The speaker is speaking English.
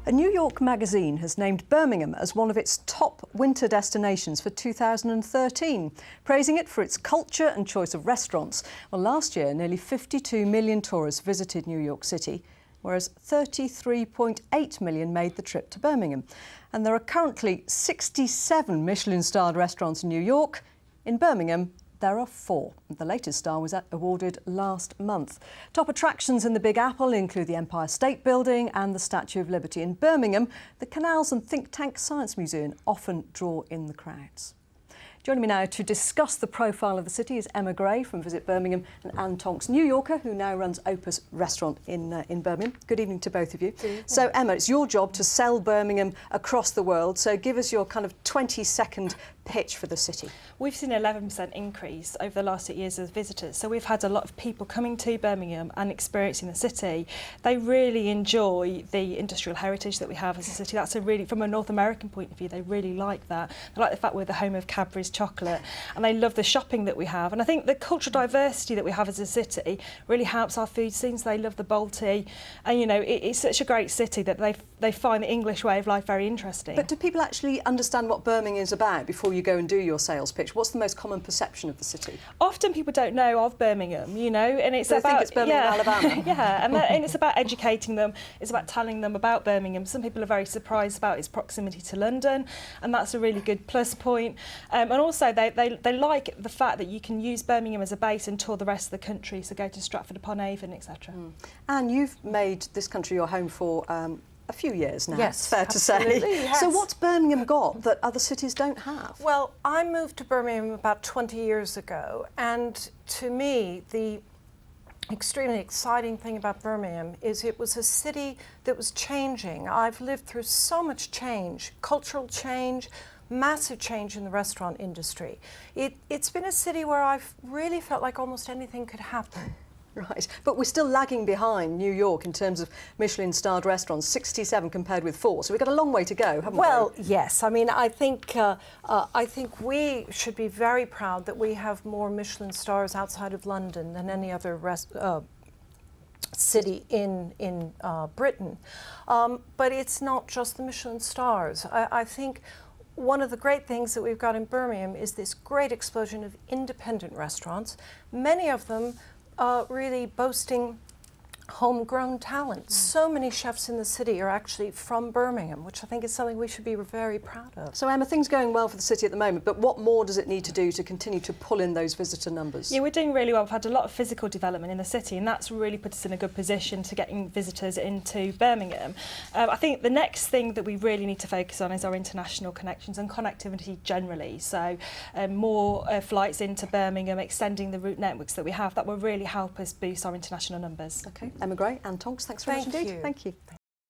A New York magazine has named Birmingham as one of its top winter destinations for 2013, praising it for its culture and choice of restaurants. Well, last year, nearly 52 million tourists visited New York City, whereas 33.8 million made the trip to Birmingham. And there are currently 67 Michelin-starred restaurants in New York. In Birmingham, there are 4. The latest star was awarded last month. Top attractions in the Big Apple include the Empire State Building and the Statue of Liberty. In Birmingham, the Canals and Think Tank Science Museum often draw in the crowds. Joining me now to discuss the profile of the city is Emma Gray from Visit Birmingham and Anne Tonks, New Yorker, who now runs Opus restaurant in Birmingham. Good evening to both of you. So Emma, it's your job to sell Birmingham across the world, so give us your kind of 20-second pitch for the city. We've seen an 11% increase over the last 8 years of visitors, so we've had a lot of people coming to Birmingham and experiencing the city. They really enjoy the industrial heritage that we have as a city. That's from a North American point of view, they really like that. They like the fact we're the home of Cadbury's chocolate, and they love the shopping that we have. And I think the cultural diversity that we have as a city really helps our food scenes. They love the Balti, and you know, it's such a great city that they find the English way of life very interesting. But do people actually understand what Birmingham is about before you go and do your sales pitch? What's the most common perception of the city? Often people don't know of Birmingham, you know, and it's they about think it's Birmingham, Alabama. Yeah, and it's about educating them. It's about telling them about Birmingham. Some people are very surprised about its proximity to London, and that's a really good plus point. And also they like the fact that you can use Birmingham as a base and tour the rest of the country. So go to Stratford-upon-Avon, etc. And you've made this country your home for a few years now, yes, it's fair to say. Yes. So what's Birmingham got that other cities don't have? Well, I moved to Birmingham about 20 years ago, and to me, the extremely exciting thing about Birmingham is it was a city that was changing. I've lived through so much change, cultural change, massive change in the restaurant industry. It's been a city where I've really felt like almost anything could happen. Right, but we're still lagging behind New York in terms of Michelin-starred restaurants, 67 compared with 4. So we've got a long way to go, haven't we? Well, yes. I mean, I think we should be very proud that we have more Michelin stars outside of London than any other city in Britain. But it's not just the Michelin stars. I think one of the great things that we've got in Birmingham is this great explosion of independent restaurants, many of them really boasting homegrown talent. So many chefs in the city are actually from Birmingham, which I think is something we should be very proud of. So Emma, things going well for the city at the moment, but what more does it need to do to continue to pull in those visitor numbers? Yeah, we're doing really well. We've had a lot of physical development in the city, and that's really put us in a good position to getting visitors into Birmingham. I think the next thing that we really need to focus on is our international connections and connectivity generally. So more flights into Birmingham, extending the route networks that we have, that will really help us boost our international numbers. Okay, Emma Gray, Anne Tonks, thanks very much indeed. Thank you. Thank you.